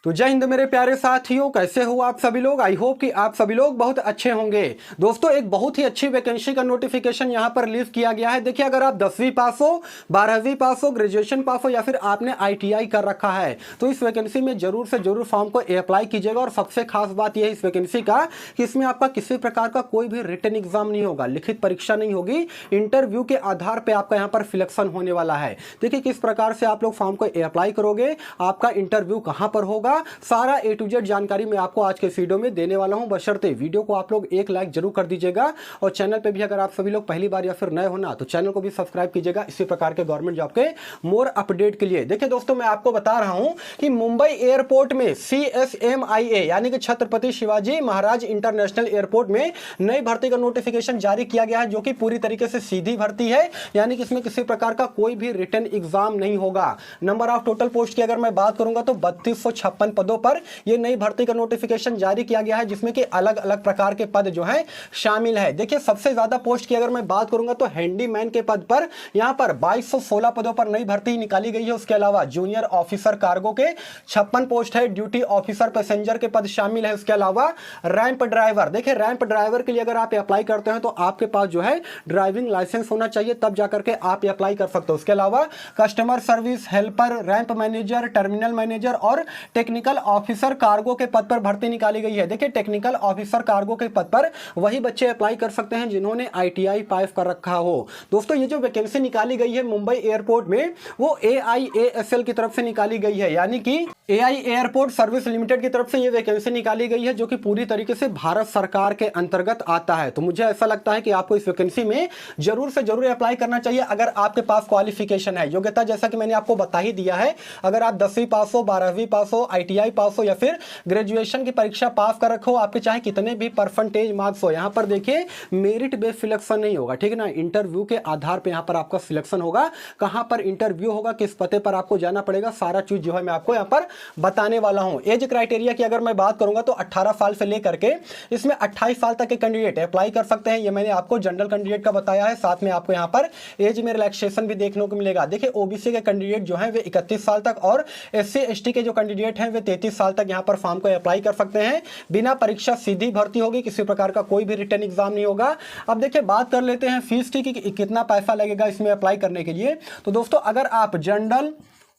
तो जय हिंद मेरे प्यारे साथियों, कैसे हो आप सभी लोग। आई होप कि आप सभी लोग बहुत अच्छे होंगे। दोस्तों, एक बहुत ही अच्छी वैकेंसी का नोटिफिकेशन यहां पर रिलीज किया गया है। देखिए, अगर आप 10वीं पास हो, 12वीं पास हो, ग्रेजुएशन पास हो या फिर आपने ITI कर रखा है तो इस वैकेंसी में जरूर से जरूर फॉर्म को अप्लाई कीजिएगा। और सबसे खास बात यह है इस वैकेंसी का कि इसमें आपका किसी प्रकार का कोई भी रिटन एग्जाम नहीं होगा, लिखित परीक्षा नहीं होगी। इंटरव्यू के आधार पर आपका यहाँ पर सिलेक्शन होने वाला है। देखिए किस प्रकार से आप लोग फॉर्म को अप्लाई करोगे, आपका इंटरव्यू कहां पर होगा, सारा A to Z जानकारी मैं आपको आज के इस वीडियो में देने वाला हूं। बशर्ते वीडियो को आप लोग एक लाइक जरूर कर दीजिएगा और चैनल पे भी अगर आप सभी लोग पहली बार या फिर नए हो ना तो चैनल को भी सब्सक्राइब कीजिएगा इसी प्रकार के गवर्नमेंट जॉब के मोर अपडेट के लिए। देखिए दोस्तों, मैं आपको बता रहा हूं कि मुंबई एयरपोर्ट में CSMIA यानी कि छत्रपति शिवाजी महाराज इंटरनेशनल एयरपोर्ट में नई भर्ती का नोटिफिकेशन जारी किया गया है, जो कि पूरी तरीके से सीधी भर्ती है, यानी कि इसमें किसी प्रकार का कोई भी रिटन एग्जाम नहीं होगा। नंबर ऑफ टोटल पोस्ट की अगर मैं बात करूंगा तो 3256 पदों पर यह नई भर्ती का नोटिफिकेशन जारी किया गया है, जिसमें कि अलग अलग प्रकार के पद जो है शामिल है। देखिए, सबसे ज्यादा पोस्ट की अगर मैं बात करूंगा तो हैंडीमैन के पद पर यहां पर 2216 पदों पर नई भर्ती निकाली गई है। उसके अलावा जूनियर ऑफिसर कार्गो के 56 पोस्ट है, ड्यूटी ऑफिसर पैसेंजर के पद शामिल है। उसके अलावा रैंप ड्राइवर, देखिए रैंप ड्राइवर के लिए अगर आप अप्लाई करते हैं तो आपके पास जो है ड्राइविंग लाइसेंस होना चाहिए, तब जाकर के आप अप्लाई कर सकते हो। उसके अलावा customer service helper, ramp manager, terminal manager और टेक्निकल ऑफिसर कार्गो के पद पर भर्ती निकाली गई है। देखिए, टेक्निकल ऑफिसर कार्गो के पद पर वही बच्चे अप्लाई कर सकते हैं जिन्होंने ITI पास कर रखा हो। दोस्तों, ये जो वैकेंसी निकाली गई है मुंबई एयरपोर्ट में वो AIASL की तरफ से निकाली गई है, यानी कि AI एयरपोर्ट सर्विस लिमिटेड की तरफ से ये वैकेंसी निकाली गई है, जो कि पूरी तरीके से भारत सरकार के अंतर्गत आता है। तो मुझे ऐसा लगता है कि आपको इस वैकेंसी में जरूर से जरूर अप्लाई करना चाहिए अगर आपके पास क्वालिफिकेशन है, योग्यता, जैसा कि मैंने आपको बता ही दिया है। अगर आप 10वीं पास हो, 12वीं पास हो, ITI पास हो या फिर ग्रेजुएशन की परीक्षा पास कर रखो, आपके चाहे कितने भी परसेंटेज मार्क्स हो, यहां पर देखिए मेरिट बेस्ड सिलेक्शन नहीं होगा, ठीक है ना। इंटरव्यू के आधार पर यहां पर आपका सिलेक्शन होगा। कहां पर इंटरव्यू होगा, किस पते पर आपको जाना पड़ेगा, सारा चीज जो है मैं आपको यहां पर बताने वाला हूं। एज क्राइटेरिया की अगर मैं बात करूंगा तो 18 साल से लेकर के इसमें 28 साल तक के कैंडिडेट अप्लाई कर सकते हैं। ये मैंने आपको जनरल कैंडिडेट का बताया है, साथ में आपको यहां पर एज में रिलैक्सेशन भी देखने को मिलेगा। देखिए, OBC के कैंडिडेट जो हैं वे 31 साल तक और SC ST के जो कैंडिडेट हैं वे 33 साल तक यहां पर फॉर्म को अप्लाई कर सकते हैं। बिना परीक्षा सीधी भर्ती होगी, किसी प्रकार का कोई भी रिटन एग्जाम नहीं होगा। अब देखिए, बात कर लेते हैं फीस की कि कितना पैसा लगेगा इसमें अप्लाई करने के लिए। तो दोस्तों, अगर आप जनरल,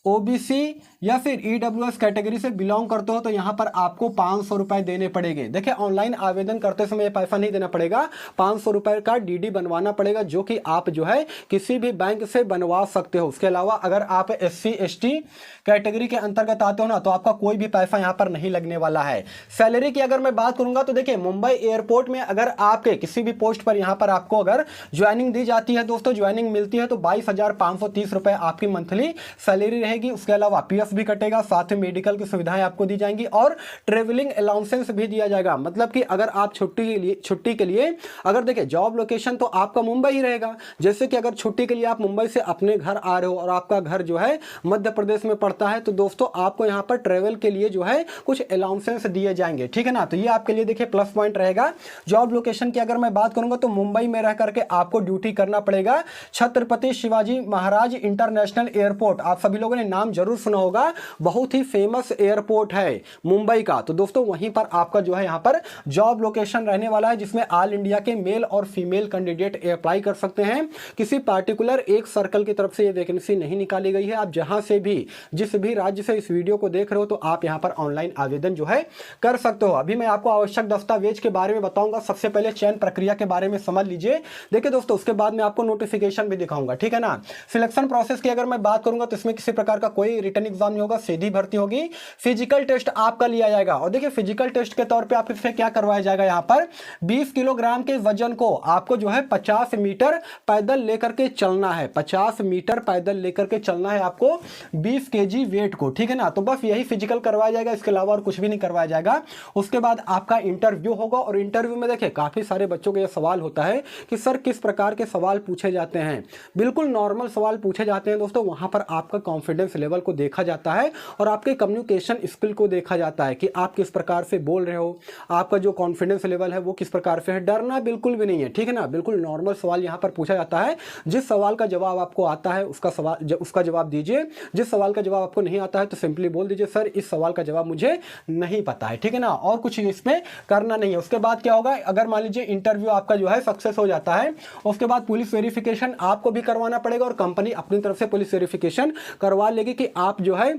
OBC या फिर EWS कैटेगरी से बिलोंग करते हो तो यहां पर आपको 500 रुपए देने पड़ेंगे। देखिए, ऑनलाइन आवेदन करते समय पैसा नहीं देना पड़ेगा, 500 रुपए का DD बनवाना पड़ेगा, जो कि आप जो है किसी भी बैंक से बनवा सकते हो। उसके अलावा अगर आप SC ST कैटेगरी के अंतर्गत आते हो ना तो आपका कोई भी पैसा यहां पर नहीं लगने वाला है। सैलरी की अगर मैं बात करूंगा तो देखिए, मुंबई एयरपोर्ट में अगर आपके किसी भी पोस्ट पर यहां पर आपको अगर ज्वाइनिंग दी जाती है, दोस्तों ज्वाइनिंग मिलती है तो 22,530 रुपए आपकी मंथली सैलरी रहेगी। उसके अलावा PF भी कटेगा, साथ में मेडिकल की सुविधाएं आपको दी जाएंगी और ट्रेवलिंग अलाउंसेंस भी दिया जाएगा। मतलब कि अगर आप छुट्टी के लिए अगर देखिए जॉब लोकेशन तो आपका मुंबई ही रहेगा। जैसे कि अगर छुट्टी के लिए आप मुंबई से अपने घर आ रहे हो और आपका घर जो है मध्य प्रदेश में पड़ता है तो दोस्तों आपको यहां पर ट्रेवल के लिए जो है कुछ अलाउंसेंस दिए जाएंगे, ठीक है ना। तो ये आपके लिए देखिए प्लस पॉइंट रहेगा। जॉब लोकेशन की अगर मैं बात करूंगा तो मुंबई में रह करके आपको ड्यूटी करना पड़ेगा छत्रपति शिवाजी महाराज इंटरनेशनल एयरपोर्ट। आप सभी लोगों ने नाम जरूर सुना होगा, बहुत ही फेमस एयरपोर्ट है मुंबई का। तो दोस्तों, वहीं पर आपका जो है यहां पर जॉब लोकेशन रहने वाला है, जिसमें ऑल इंडिया के मेल और फीमेल कैंडिडेट अप्लाई कर सकते हैं। किसी पार्टिकुलर एक सर्कल की तरफ से ये वैकेंसी नहीं निकाली गई है। आप जहां से भी, जिस भी राज्य से इस वीडियो को देख रहे हो तो आप यहां पर ऑनलाइन आवेदन जो है कर सकते हो। अभी मैं आपको आवश्यक दस्तावेज के बारे में बताऊंगा। सबसे पहले चयन प्रक्रिया के बारे में समझ लीजिए। देखिए दोस्तों, उसके बाद में आपको नोटिफिकेशन भी दिखाऊंगा, ठीक है ना। सिलेक्शन प्रोसेस की अगर मैं बात करूंगा तो इसमें किसी प्रकार का कोई रिटन एग्जाम नहीं होगा, सीधी भर्ती होगी। फिजिकल टेस्ट आपका लिया जाएगा और देखिए फिजिकल टेस्ट के तौर पे आप इससे क्या करवाया जाएगा, यहां पर 20 किलोग्राम के वजन को आपको जो है 50 मीटर पैदल लेकर के चलना है। 50 मीटर पैदल लेकर के चलना है आपको 20 kg वेट को, ठीक है ना। तो बस यही फिजिकल करवाया जाएगा, इसके अलावा और कुछ भी नहीं करवाया जाएगा। उसके बाद आपका इंटरव्यू होगा और इंटरव्यू में देखिए काफी सारे बच्चों को यह सवाल होता है कि सर किस प्रकार के सवाल पूछे जाते हैं। बिल्कुल नॉर्मल सवाल पूछे जाते हैं दोस्तों। वहां पर आपका कॉन्फिडेंस कॉन्फिडेंस लेवल को देखा जाता है और आपके कम्युनिकेशन स्किल को देखा जाता है कि आप किस प्रकार से बोल रहे हो, आपका जो कॉन्फिडेंस लेवल है वो किस प्रकार से है। डरना बिल्कुल भी नहीं है, ठीक है ना। बिल्कुल नॉर्मल सवाल यहाँ पर पूछा जाता है। जिस सवाल का जवाब आपको आता है उसका जवाब दीजिए। जिस सवाल का जवाब आपको नहीं आता है तो सिंपली बोल दीजिए सर इस सवाल का जवाब मुझे नहीं पता है, ठीक है ना। और कुछ इसमें करना नहीं है। उसके बाद क्या होगा, अगर मान लीजिए इंटरव्यू आपका जो है सक्सेस हो जाता है, उसके बाद पुलिस वेरिफिकेशन आपको भी करवाना पड़ेगा और कंपनी अपनी तरफ से पुलिस वेरिफिकेशन करवा लेगी कि आप जो है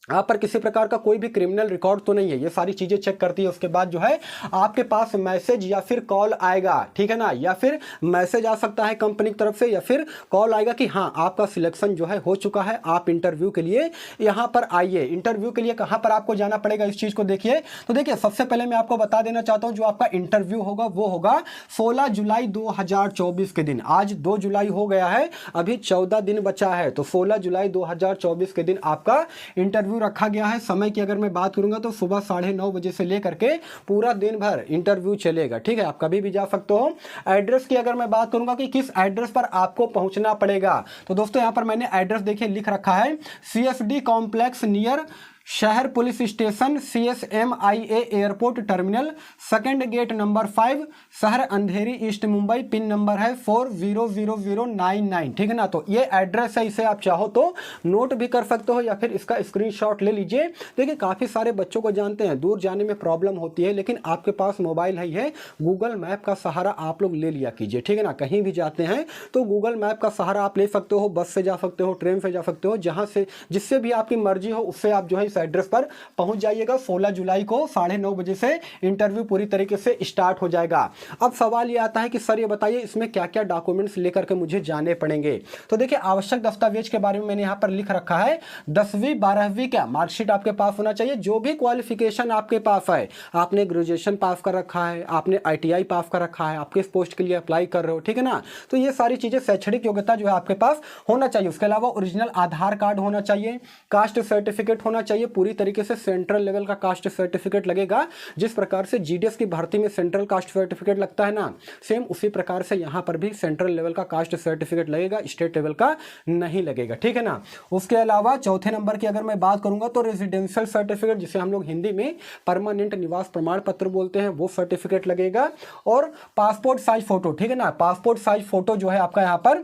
आप पर किसी प्रकार का कोई भी क्रिमिनल रिकॉर्ड तो नहीं है। ये सारी चीजें चेक करती है। उसके बाद जो है आपके पास मैसेज या फिर कॉल आएगा, ठीक है ना। या फिर मैसेज आ सकता है कंपनी की तरफ से या फिर कॉल आएगा कि हाँ आपका सिलेक्शन जो है हो चुका है, आप इंटरव्यू के लिए यहाँ पर आइए। इंटरव्यू के लिए कहाँ पर आपको जाना पड़ेगा इस चीज को देखिए। तो देखिए सबसे पहले मैं आपको बता देना चाहता हूँ जो आपका इंटरव्यू होगा वो होगा 16 जुलाई 2024 के दिन। आज 2 जुलाई हो गया है, अभी 14 दिन बचा है। तो 16 जुलाई 2024 के दिन आपका इंटरव्यू रखा गया है। समय की अगर मैं बात करूंगा तो सुबह 9:30 बजे से लेकर के पूरा दिन भर इंटरव्यू चलेगा, ठीक है। आप कभी भी जा सकते हो। एड्रेस की अगर मैं बात करूंगा कि किस एड्रेस पर आपको पहुंचना पड़ेगा, तो दोस्तों यहां पर मैंने एड्रेस देखिए लिख रखा है, CSD complex near Sahar police station, CSMIA airport terminal, second gate number 5, Sahar Andheri, east Mumbai. Pin number है 400099, ठीक है ना। तो ये एड्रेस है, इसे आप चाहो तो नोट भी कर सकते हो या फिर इसका स्क्रीनशॉट ले लीजिए। देखिए काफ़ी सारे बच्चों को जानते हैं दूर जाने में प्रॉब्लम होती है, लेकिन आपके पास मोबाइल है, गूगल मैप का सहारा आप लोग ले लिया कीजिए, ठीक है ना। कहीं भी जाते हैं तो गूगल मैप का सहारा आप ले सकते हो। बस से जा सकते हो, ट्रेन से जा सकते हो, जहाँ से जिससे भी आपकी मर्जी हो उससे आप जो है एड्रेस पर पहुंच जाइएगा। 16 जुलाई को 9:30 बजे से इंटरव्यू पूरी तरीके से स्टार्ट हो जाएगा। अब सवाल ये आता है कि सर ये बताइए इसमें क्या क्या डॉक्यूमेंट्स लेकर के मुझे जाने पड़ेंगे। तो देखिए आवश्यक दस्तावेज के बारे में मैंने यहां पर लिख रखा है। 10वीं 12वीं का मार्कशीट आपके पास होना चाहिए। जो भी क्वालिफिकेशन आपके पास है, आपने ग्रेजुएशन पास कर रखा है, आपने ITI पास कर रखा है, आप किस पोस्ट के लिए अप्लाई कर रहे हो, ठीक है ना। तो ये सारी चीजें शैक्षणिक योग्यता जो है आपके पास होना चाहिए। उसके अलावा ओरिजिनल आधार कार्ड होना चाहिए, कास्ट सर्टिफिकेट होना चाहिए। पूरी तरीके से सेंट्रल लेवल का कास्ट सर्टिफिकेट लगेगा। जिस प्रकार से GDS की भर्ती में सेंट्रल कास्ट सर्टिफिकेट लगता है ना, सेम उसी प्रकार से यहां पर भी सेंट्रल लेवल का कास्ट सर्टिफिकेट लगेगा, स्टेट लेवल का नहीं लगेगा, ठीक है ना। उसके अलावा चौथे नंबर की अगर मैं बात करूंगा तो रेजिडेंशियल सर्टिफिकेट, जिसे हम लोग हिंदी में परमानेंट निवास प्रमाण पत्र बोलते हैं, वो सर्टिफिकेट लगेगा। और पासपोर्ट साइज फोटो, ठीक है ना, पासपोर्ट साइज फोटो जो है आपका यहाँ पर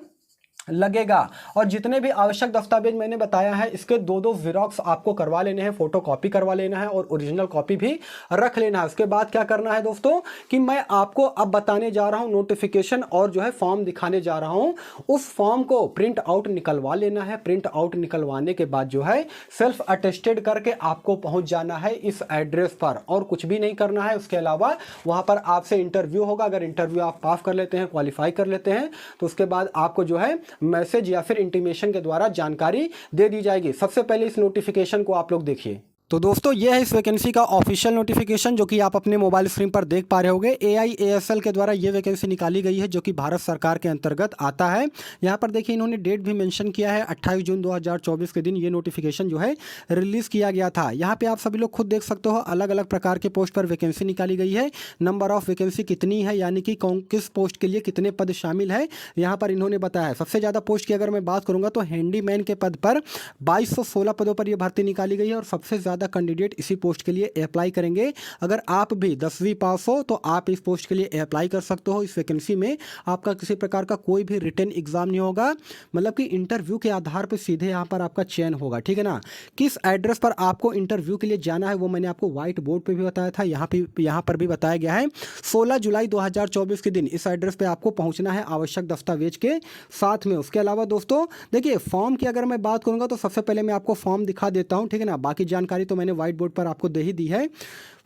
लगेगा। और जितने भी आवश्यक दस्तावेज मैंने बताया है इसके 2-2 ज़ेरॉक्स आपको करवा लेने हैं, फोटो कॉपी करवा लेना है और ओरिजिनल कॉपी भी रख लेना है। उसके बाद क्या करना है दोस्तों कि मैं आपको अब बताने जा रहा हूं नोटिफिकेशन और जो है फॉर्म दिखाने जा रहा हूं। उस फॉर्म को प्रिंट आउट निकलवा लेना है। प्रिंट आउट निकलवाने के बाद जो है सेल्फ अटेस्टेड करके आपको पहुंच जाना है इस एड्रेस पर, और कुछ भी नहीं करना है। उसके अलावा वहां पर आपसे इंटरव्यू होगा। अगर इंटरव्यू आप पास कर लेते हैं, क्वालिफाई कर लेते हैं, तो उसके बाद आपको जो है मैसेज या फिर इंटीमेशन के द्वारा जानकारी दे दी जाएगी। सबसे पहले इस नोटिफिकेशन को आप लोग देखिए। तो दोस्तों ये है इस वैकेंसी का ऑफिशियल नोटिफिकेशन जो कि आप अपने मोबाइल स्क्रीन पर देख पा रहे होंगे। AIASL के द्वारा ये वैकेंसी निकाली गई है जो कि भारत सरकार के अंतर्गत आता है। यहाँ पर देखिए इन्होंने डेट भी मेंशन किया है, 28 जून 2024 के दिन ये नोटिफिकेशन जो है रिलीज़ किया गया था। यहाँ पे आप सभी लोग खुद देख सकते हो अलग अलग प्रकार के पोस्ट पर वैकेंसी निकाली गई है। नंबर ऑफ वैकेंसी कितनी है, यानी कि किस पोस्ट के लिए कितने पद शामिल है, यहाँ पर इन्होंने बताया है। सबसे ज़्यादा पोस्ट की अगर मैं बात करूँगा तो हैंडीमैन के पद पर 2216 पदों पर यह भर्ती निकाली गई है और सबसे ज़्यादा कैंडिडेट इसी पोस्ट के लिए अप्लाई करेंगे। अगर आप भी 10वीं पास हो तो आप इस पोस्ट के लिए अप्लाई कर सकते हो। इस वैकेंसी में आपका किसी प्रकार का कोई भी रिटन एग्जाम नहीं होगा, मतलब कि इंटरव्यू के आधार पर सीधे यहाँ पर आपका चयन होगा, ठीक है ना। किस एड्रेस पर आपको इंटरव्यू के लिए जाना है वो मैंने आपको व्हाइट बोर्ड पर भी बताया था, यहाँ पर भी बताया गया है। 16 जुलाई 2024 के दिन इस एड्रेस पर आपको पहुँचना है आवश्यक दस्तावेज के साथ में। उसके अलावा दोस्तों देखिए फॉर्म की अगर मैं बात करूँगा तो सबसे पहले मैं आपको फॉर्म दिखा देता हूँ, ठीक है ना। बाकी जानकारी तो मैंने व्हाइट बोर्ड पर आपको दे ही दी है।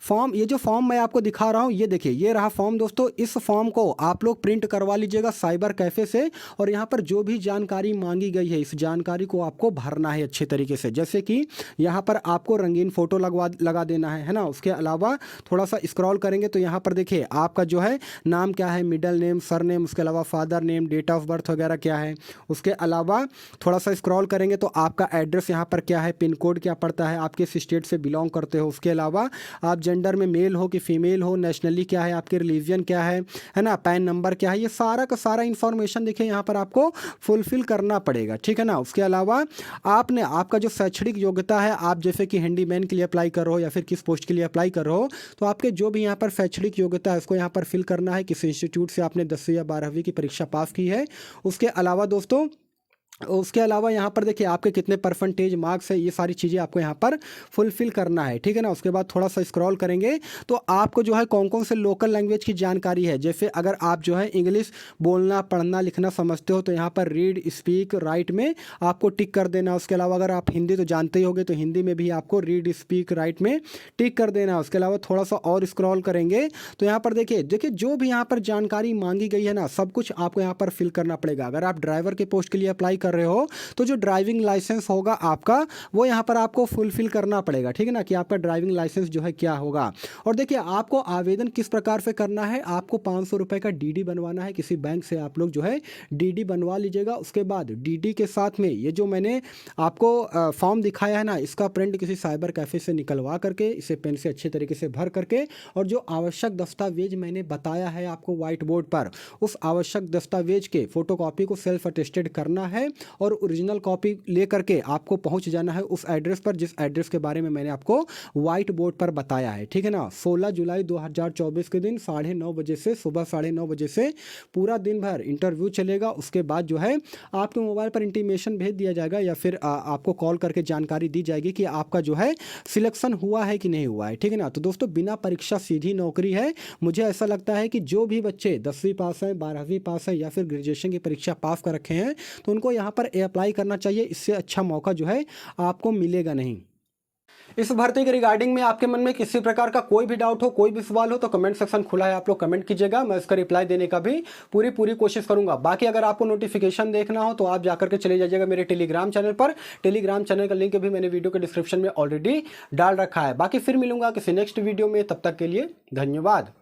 फॉर्म, ये जो फॉर्म मैं आपको दिखा रहा हूँ ये देखिए, ये रहा फॉर्म दोस्तों। इस फॉर्म को आप लोग प्रिंट करवा लीजिएगा साइबर कैफ़े से, और यहाँ पर जो भी जानकारी मांगी गई है इस जानकारी को आपको भरना है अच्छे तरीके से। जैसे कि यहाँ पर आपको रंगीन फ़ोटो लगा देना है ना। उसके अलावा थोड़ा सा स्क्रॉल करेंगे तो यहाँ पर देखिए आपका जो है नाम क्या है, मिडल नेम, सर नेम, उसके अलावा father name, date of birth वगैरह क्या है। उसके अलावा थोड़ा सा स्क्रॉल करेंगे तो आपका एड्रेस यहाँ पर क्या है, पिन कोड क्या पड़ता है, आप किस स्टेट से बिलोंग करते हो। उसके अलावा आप जेंडर में मेल हो कि फीमेल हो, नेशनली क्या है, आपके रिलीजन क्या है ना, पैन नंबर क्या है, ये सारा का सारा इन्फॉर्मेशन देखिए यहाँ पर आपको फुलफिल करना पड़ेगा, ठीक है ना। उसके अलावा आपने आपका जो शैक्षणिक योग्यता है, आप जैसे कि हैंडीमैन के लिए अप्लाई कर रहे हो या फिर किस पोस्ट के लिए अप्लाई कर रहे हो, तो आपके जो भी यहाँ पर शैक्षणिक योग्यता है उसको यहाँ पर फिल करना है, किस इंस्टीट्यूट से आपने 10वीं या 12वीं की परीक्षा पास की है। उसके अलावा दोस्तों, उसके अलावा यहाँ पर देखिए आपके कितने परसेंटेज मार्क्स है, ये सारी चीज़ें आपको यहाँ पर फुलफिल करना है, ठीक है ना। उसके बाद थोड़ा सा स्क्रॉल करेंगे तो आपको जो है कौन कौन से लोकल लैंग्वेज की जानकारी है, जैसे अगर आप जो है इंग्लिश बोलना पढ़ना लिखना समझते हो तो यहाँ पर रीड स्पीक राइट में आपको टिक कर देना। उसके अलावा अगर आप हिंदी तो जानते ही होंगे तो हिंदी में भी आपको रीड स्पीक राइट में टिक कर देना। उसके अलावा थोड़ा सा और स्क्रॉल करेंगे तो यहाँ पर देखिए जो भी यहाँ पर जानकारी मांगी गई है ना, सब कुछ आपको यहाँ पर फिल करना पड़ेगा। अगर आप ड्राइवर के पोस्ट के लिए अप्लाई कर रहे हो तो जो ड्राइविंग लाइसेंस होगा आपका वो यहाँ पर आपको फुलफिल करना पड़ेगा, ठीक है ना, कि आपका ड्राइविंग लाइसेंस जो है क्या होगा। और देखिए आपको आवेदन किस प्रकार से करना है, आपको 500 रुपये का डीडी बनवाना है, किसी बैंक से आप लोग जो है डीडी बनवा लीजिएगा। उसके बाद डीडी के साथ में ये जो मैंने आपको फॉर्म दिखाया है ना, इसका प्रिंट किसी साइबर कैफे से निकलवा करके इसे पेन से अच्छे तरीके से भर करके, और जो आवश्यक दस्तावेज मैंने बताया है आपको व्हाइट बोर्ड पर, उस आवश्यक दस्तावेज के फोटोकॉपी को सेल्फ अटेस्टेड करना है और ओरिजिनल कॉपी लेकर के आपको पहुंच जाना है उस एड्रेस पर जिस एड्रेस के बारे में मैंने आपको व्हाइट बोर्ड पर बताया है, ठीक है ना। 16 जुलाई 2024 के दिन 9:30 बजे से सुबह 9:30 बजे से पूरा दिन भर इंटरव्यू चलेगा। उसके बाद जो है आपके मोबाइल पर इंटीमेशन भेज दिया जाएगा या फिर आपको कॉल करके जानकारी दी जाएगी कि आपका जो है सिलेक्शन हुआ है कि नहीं हुआ है, ठीक है ना। तो दोस्तों बिना परीक्षा सीधी नौकरी है। मुझे ऐसा लगता है कि जो भी बच्चे 10वीं पास है, 12वीं पास है या फिर ग्रेजुएशन की परीक्षा पास कर रखे हैं तो उनको यहाँ पर अप्लाई करना चाहिए। इससे अच्छा मौका जो है आपको मिलेगा नहीं। इस भर्ती के रिगार्डिंग में आपके मन में किसी प्रकार का कोई भी डाउट हो, कोई भी सवाल हो तो कमेंट सेक्शन खुला है, आप लोग कमेंट कीजिएगा, मैं इसका रिप्लाई देने का भी पूरी कोशिश करूंगा। बाकी अगर आपको नोटिफिकेशन देखना हो तो आप जाकर के चले जाइएगा मेरे टेलीग्राम चैनल पर। टेलीग्राम चैनल का लिंक भी मैंने वीडियो के डिस्क्रिप्शन में ऑलरेडी डाल रखा है। बाकी फिर मिलूंगा किसी नेक्स्ट वीडियो में, तब तक के लिए धन्यवाद।